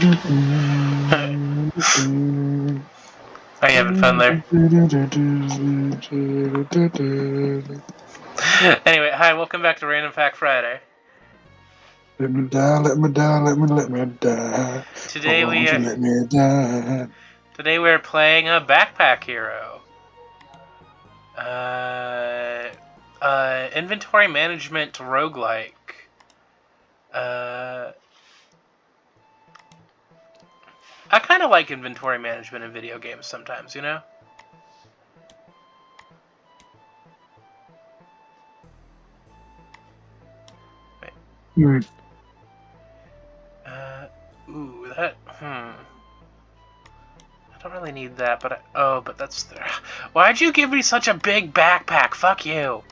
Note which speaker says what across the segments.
Speaker 1: Are you having fun there? Anyway, hi, welcome back to Random Fact Friday.
Speaker 2: Let me die, let me die, let me die.
Speaker 1: Today
Speaker 2: Oh,
Speaker 1: we
Speaker 2: won't you
Speaker 1: are
Speaker 2: let me die?
Speaker 1: today we're playing a backpack hero. Uh, inventory management roguelike. I kind of like inventory management in video games sometimes, you know. Wait. That. I don't really need that, but but that's there. Why'd you give me such a big backpack? Fuck you.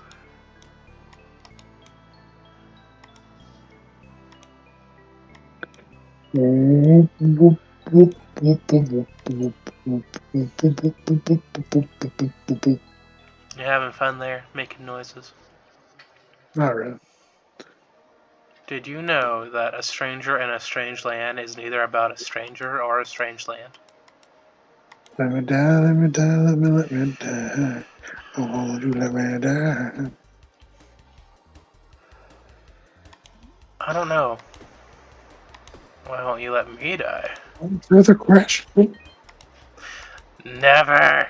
Speaker 1: You having fun there, making noises?
Speaker 2: Not really.
Speaker 1: Did you know that A Stranger in a Strange Land is neither about a stranger or a strange land?
Speaker 2: Let me die, let me die, let me die. Oh, won't you let me die?
Speaker 1: I don't know. Why won't you let me die?
Speaker 2: Further question.
Speaker 1: Never!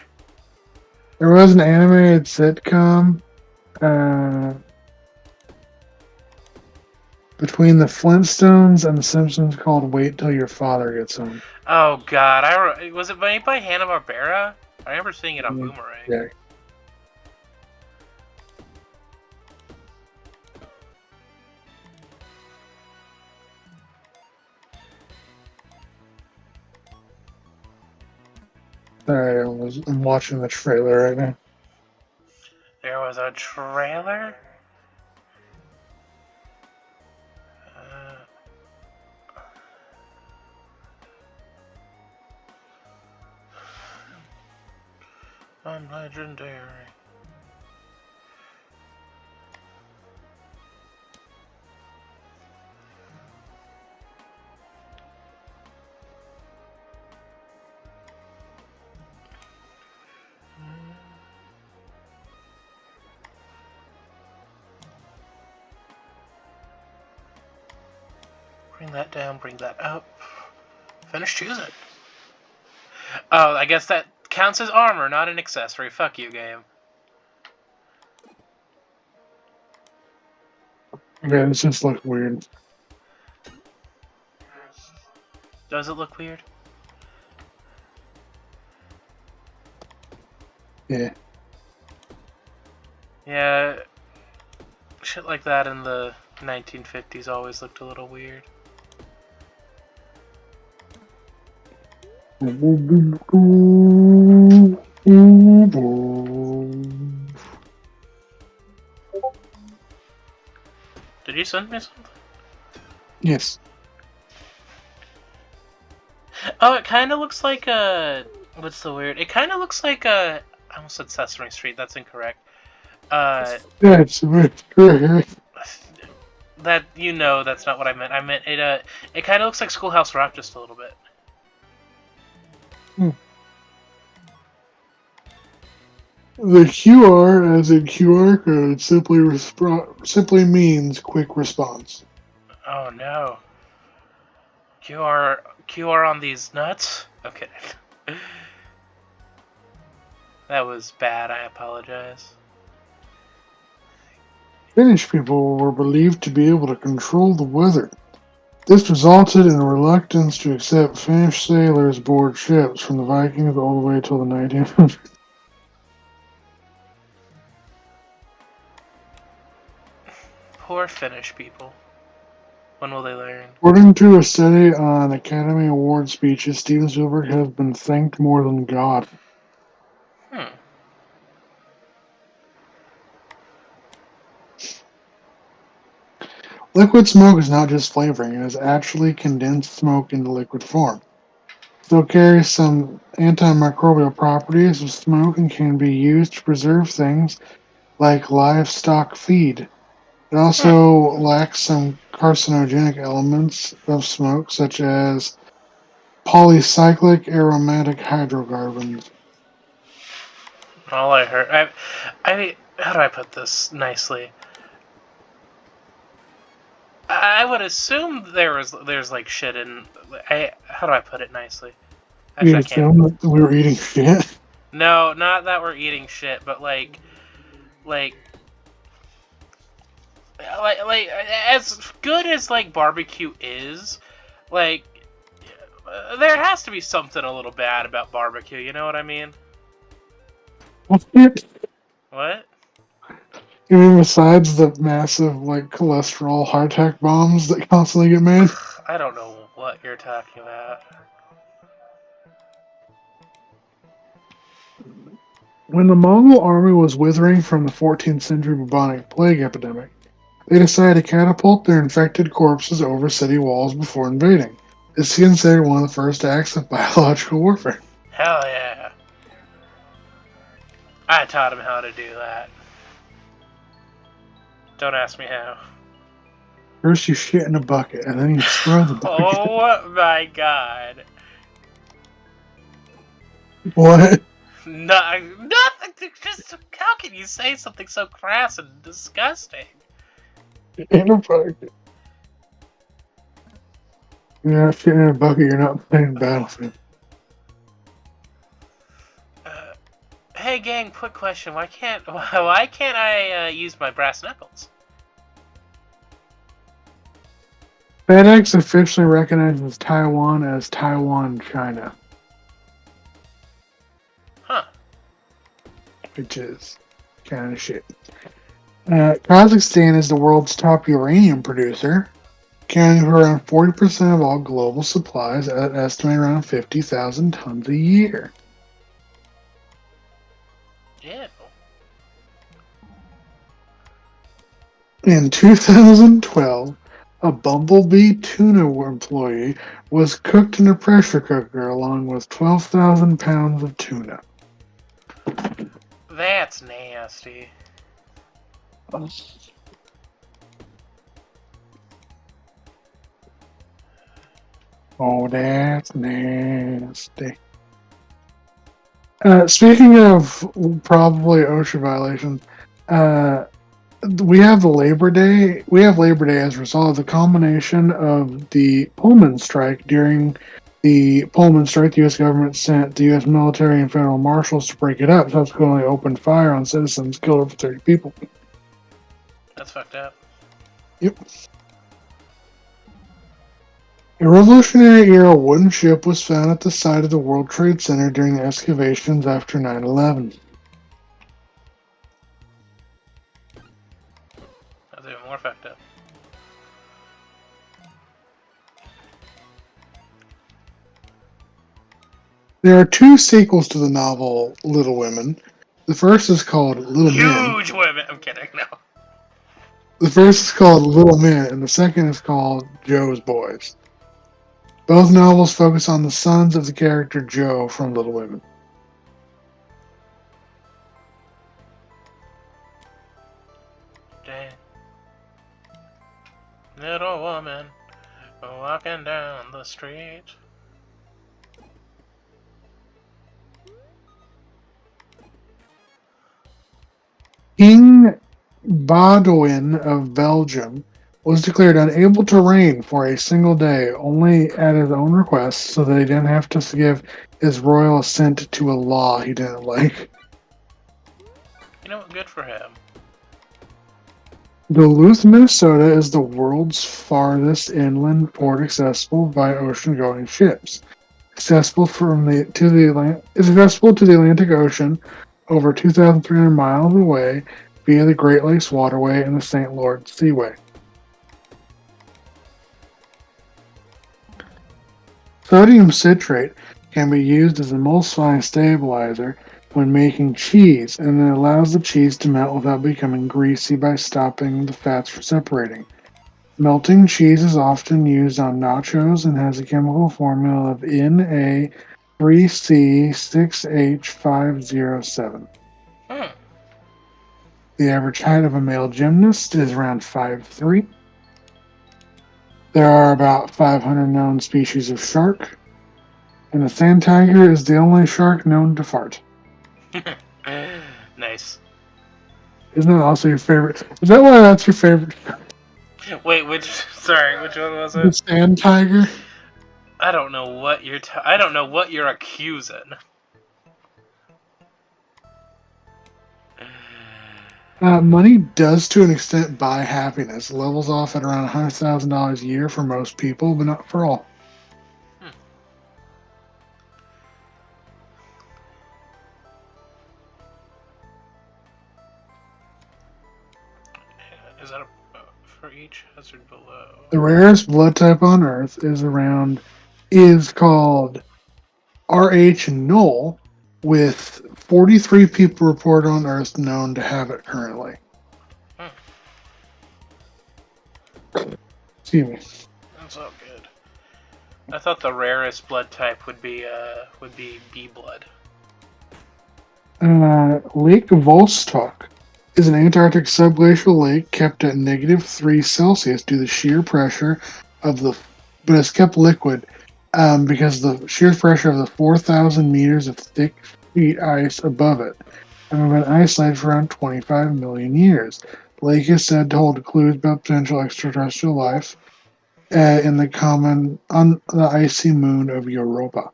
Speaker 2: There was an animated sitcom between the Flintstones and the Simpsons called Wait Till Your Father Gets Home.
Speaker 1: Oh god, was it made by Hanna-Barbera? I remember seeing it on Boomerang.
Speaker 2: Yeah. Sorry, I'm watching the trailer right now.
Speaker 1: There was a trailer? I'm legendary. Bring that down, bring that up. Finish choosing. Oh, I guess that counts as armor, not an accessory. Fuck you, game.
Speaker 2: Yeah, this just looks weird.
Speaker 1: Does it look weird?
Speaker 2: Yeah.
Speaker 1: Yeah, shit like that in the 1950s always looked a little weird. Did you send me something?
Speaker 2: Yes.
Speaker 1: Oh, it kind of looks like a... What's the weird? It kind of looks like a... I almost said Sesame Street, that's incorrect.
Speaker 2: That's weird.
Speaker 1: That, you know, that's not what I meant. I meant it kind of looks like Schoolhouse Rock just a little bit.
Speaker 2: The QR, as in QR code, simply means quick response.
Speaker 1: Oh no. QR on these nuts? Okay. That was bad, I apologize.
Speaker 2: Finnish people were believed to be able to control the weather. This resulted in a reluctance to accept Finnish sailors aboard ships from the Vikings all the way till the 1900s.
Speaker 1: Poor Finnish people. When will they learn?
Speaker 2: According to a study on Academy Award speeches, Steven Spielberg has been thanked more than God. Liquid smoke is not just flavoring, it is actually condensed smoke into liquid form. Still carries some antimicrobial properties of smoke and can be used to preserve things like livestock feed. It also lacks some carcinogenic elements of smoke, such as polycyclic aromatic hydrocarbons.
Speaker 1: All I heard, how do I put this nicely? I would assume there's like shit in. How do I put it nicely?
Speaker 2: You
Speaker 1: Actually, I can't.
Speaker 2: assume that we were eating shit?
Speaker 1: No, not that we're eating shit, but like, like as good as like barbecue is, like there has to be something a little bad about barbecue. You know what I mean?
Speaker 2: What's it?
Speaker 1: What?
Speaker 2: You mean besides the massive, like, cholesterol heart attack bombs that constantly get made?
Speaker 1: I don't know what you're talking about.
Speaker 2: When the Mongol army was withering from the 14th century bubonic plague epidemic, they decided to catapult their infected corpses over city walls before invading. This is considered one of the first acts of biological warfare.
Speaker 1: Hell yeah! I taught him how to do that. Don't ask me how.
Speaker 2: First you shit in a bucket, and then you throw the bucket.
Speaker 1: Oh my god.
Speaker 2: What?
Speaker 1: No, nothing. Just how can you say something so crass and disgusting?
Speaker 2: In a bucket. You're not shitting in a bucket, you're not playing Battlefield.
Speaker 1: Hey gang, quick question. Why can't I use my brass knuckles?
Speaker 2: FedEx officially recognizes Taiwan as Taiwan, China.
Speaker 1: Huh.
Speaker 2: Which is kind of shit. Kazakhstan is the world's top uranium producer, accounting for around 40% of all global supplies at an estimated around 50,000 tons a year.
Speaker 1: Yeah.
Speaker 2: In 2012, a Bumblebee tuna employee was cooked in a pressure cooker along with 12,000 pounds of tuna.
Speaker 1: That's nasty.
Speaker 2: Oh, that's nasty. Speaking of probably OSHA violations, we have Labor Day. We have Labor Day as a result of the combination of the Pullman strike. During the Pullman strike, the U.S. government sent the U.S. military and federal marshals to break it up, subsequently opened fire on citizens, killed over 30 people.
Speaker 1: That's fucked up.
Speaker 2: Yep. A Revolutionary era wooden ship was found at the site of the World Trade Center during the excavations after 9/11.
Speaker 1: That's even more fucked up.
Speaker 2: There are two sequels to the novel Little Women. The first is called Little Men.
Speaker 1: Huge women. I'm kidding. No.
Speaker 2: The first is called Little Men, and the second is called Joe's Boys. Both novels focus on the sons of the character Joe from Little Women.
Speaker 1: Damn. Little woman walking down the street.
Speaker 2: King Baudouin of Belgium was declared unable to reign for a single day, only at his own request, so that he didn't have to give his royal assent to a law he didn't like.
Speaker 1: You know what? Good for him.
Speaker 2: Duluth, Minnesota is the world's farthest inland port accessible by ocean-going ships. Accessible to the Atlantic Ocean over 2,300 miles away via the Great Lakes Waterway and the St. Lawrence Seaway. Sodium citrate can be used as an emulsifying stabilizer when making cheese, and it allows the cheese to melt without becoming greasy by stopping the fats from separating. Melting cheese is often used on nachos and has a chemical formula of Na3C6H507. The average height of a male gymnast is around 5'3". There are about 500 known species of shark. And the sand tiger is the only shark known to fart.
Speaker 1: Nice.
Speaker 2: Isn't that also your favorite? Is that why that's your favorite?
Speaker 1: Wait, sorry, which one was
Speaker 2: The
Speaker 1: it?
Speaker 2: sand tiger?
Speaker 1: I don't know what I don't know what you're accusing.
Speaker 2: Money does, to an extent, buy happiness. It levels off at around $100,000 a year for most people, but not for all.
Speaker 1: Hmm. Is that for each hazard below?
Speaker 2: The rarest blood type on Earth is called RH null, with 43 people reported on Earth known to have it currently.
Speaker 1: Hmm.
Speaker 2: Excuse me.
Speaker 1: That's all good. I thought the rarest blood type would be B blood.
Speaker 2: Lake Vostok is an Antarctic subglacial lake kept at -3 Celsius due to the sheer pressure of but it's kept liquid because the sheer pressure of the 4,000 meters of thick sheet ice above it, and have been isolated for around 25 million years. The lake is said to hold clues about potential extraterrestrial life on the icy moon of Europa.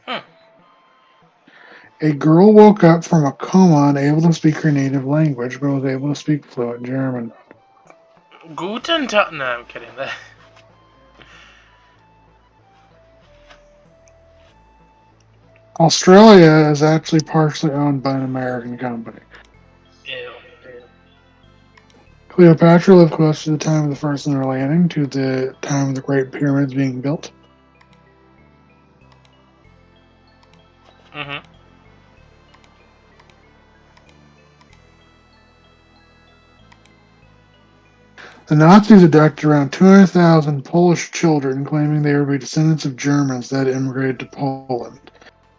Speaker 1: Hmm.
Speaker 2: A girl woke up from a coma unable to speak her native language, but was able to speak fluent German.
Speaker 1: Guten Tag. No, I'm kidding.
Speaker 2: Australia is actually partially owned by an American company.
Speaker 1: Ew.
Speaker 2: Cleopatra lived close to the time of the first lunar landing to the time of the Great Pyramids being built.
Speaker 1: Mm-hmm.
Speaker 2: The Nazis abducted around 200,000 Polish children, claiming they were descendants of Germans that had immigrated to Poland.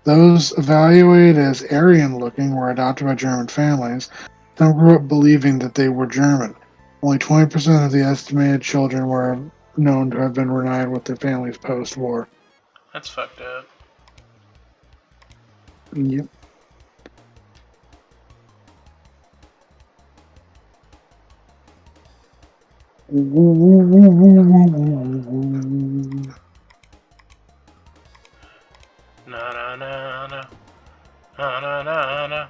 Speaker 2: Those evaluated as Aryan-looking were adopted by German families. Some grew up believing that they were German. Only 20% of the estimated children were known to have been reunited with their families post-war.
Speaker 1: That's fucked up.
Speaker 2: Yep.
Speaker 1: Na na na na na na na na.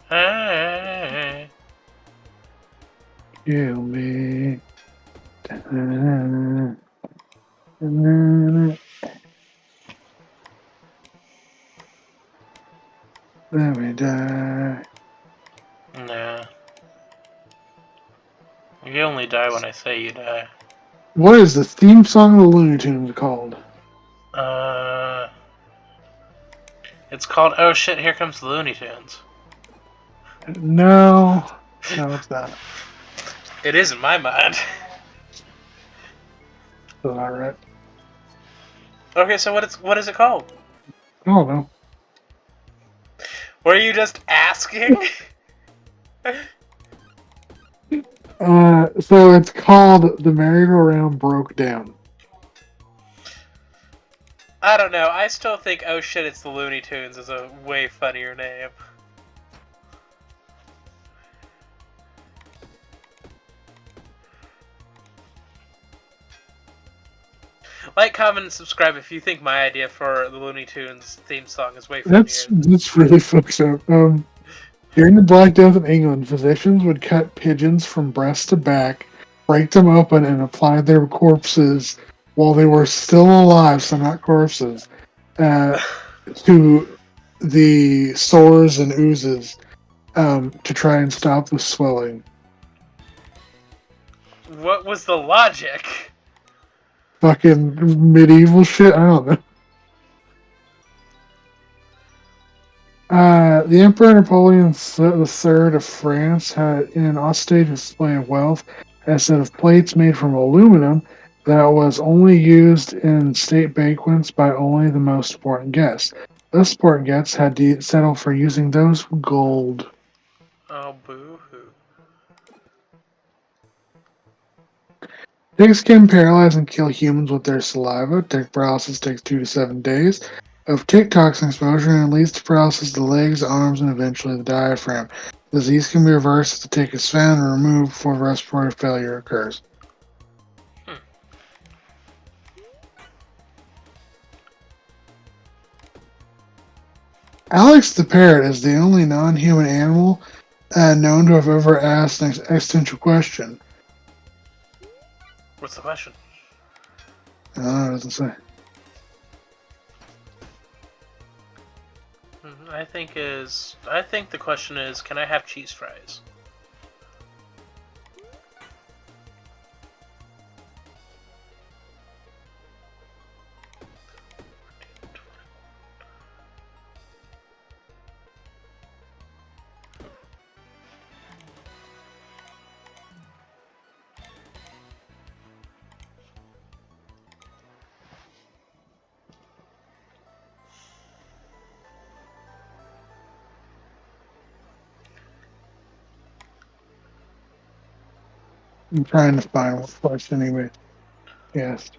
Speaker 1: Hey.
Speaker 2: Kill me. Let me die.
Speaker 1: Nah. You only die when I say you die.
Speaker 2: What is the theme song of the Looney Tunes called?
Speaker 1: Uh, it's called Oh Shit, Here Comes the Looney Tunes.
Speaker 2: No, it's not.
Speaker 1: It is in my mind.
Speaker 2: That's not right.
Speaker 1: Okay, so what is it called?
Speaker 2: I don't know.
Speaker 1: Were you just asking?
Speaker 2: So it's called The Merry-Go-Round Broke Down.
Speaker 1: I don't know. I still think Oh Shit, It's the Looney Tunes is a way funnier name. Like, comment, and subscribe if you think my idea for the Looney Tunes theme song is way funnier.
Speaker 2: That's really fucked up. During the Black Death in England, physicians would cut pigeons from breast to back, break them open, and apply their corpses while they were still alive, so not corpses, to the sores and oozes to try and stop the swelling.
Speaker 1: What was the logic?
Speaker 2: Fucking medieval shit? I don't know. The Emperor Napoleon III of France had an austere display of wealth a set of plates made from aluminum that was only used in state banquets by only the most important guests. Less important guests had to settle for using those gold.
Speaker 1: Oh, boo-hoo.
Speaker 2: Ticks can paralyze and kill humans with their saliva. Tick paralysis takes 2 to 7 days of tick toxin exposure and leads to paralysis of the legs, arms, and eventually the diaphragm. The disease can be reversed if the tick is found and removed before respiratory failure occurs.
Speaker 1: Hmm.
Speaker 2: Alex the parrot is the only non-human animal known to have ever asked an existential question.
Speaker 1: What's the question?
Speaker 2: I don't know, it doesn't say.
Speaker 1: I think the question is, can I have cheese fries?
Speaker 2: I'm trying to find what question anyway. Yes.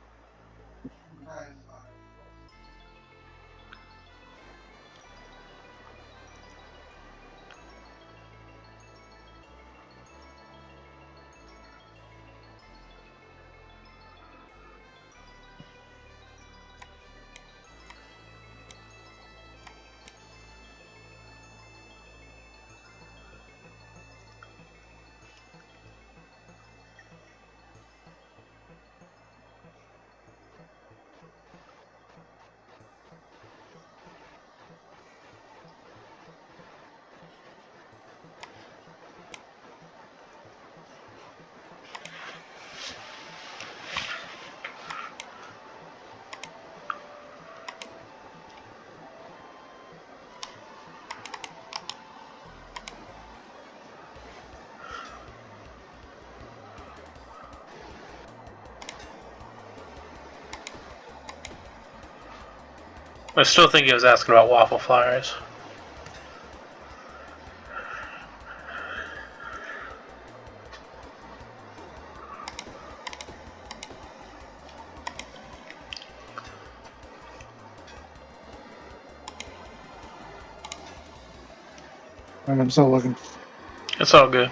Speaker 1: I still think he was asking about waffle flyers.
Speaker 2: I'm still looking.
Speaker 1: It's all good.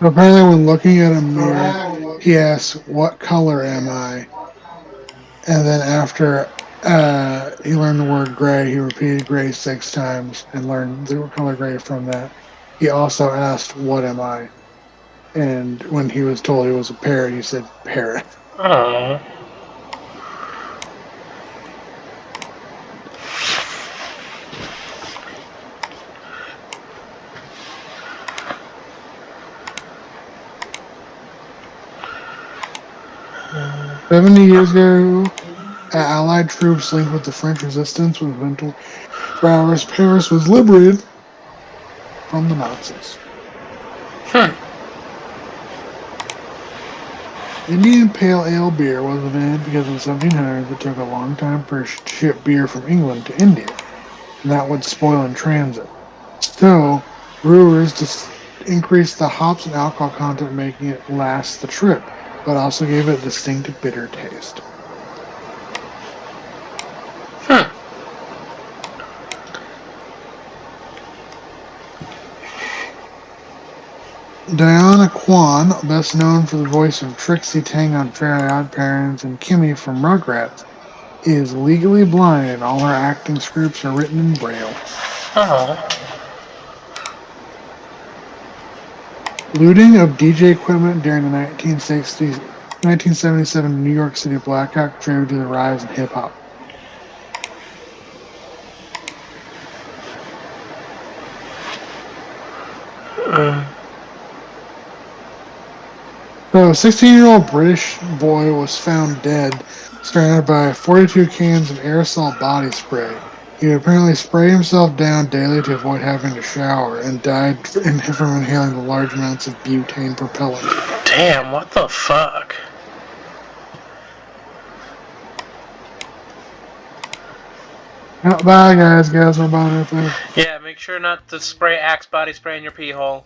Speaker 2: So apparently, when looking at a mirror, he asks, "What color am I?" And then after he learned the word gray, he repeated gray 6 times and learned the color gray from that. He also asked, "What am I?" And when he was told he was a parrot, he said, "Parrot."
Speaker 1: Aww.
Speaker 2: 70 years ago, Allied troops linked with the French resistance was eventually Paris was liberated from the Nazis. Indian Pale Ale beer was invented because in the 1700s it took a long time to ship beer from England to India, and that would spoil in transit. So, brewers just increased the hops and alcohol content, making it last the trip, but also gave it a distinctive bitter taste. Diana Kwan, best known for the voice of Trixie Tang on Fairly Odd Parents and Kimmy from Rugrats, is legally blind and all her acting scripts are written in Braille.
Speaker 1: Aww.
Speaker 2: Looting of DJ equipment during the 1977 New York City blackout contributed to the rise in hip hop. So, a 16-year-old British boy was found dead, surrounded by 42 cans of aerosol body spray. He would apparently spray himself down daily to avoid having to shower, and died from inhaling the large amounts of butane propellant.
Speaker 1: Damn, what the fuck?
Speaker 2: Bye, guys. Guys, we're about right there.
Speaker 1: Yeah, make sure not to spray Axe body spray in your pee hole.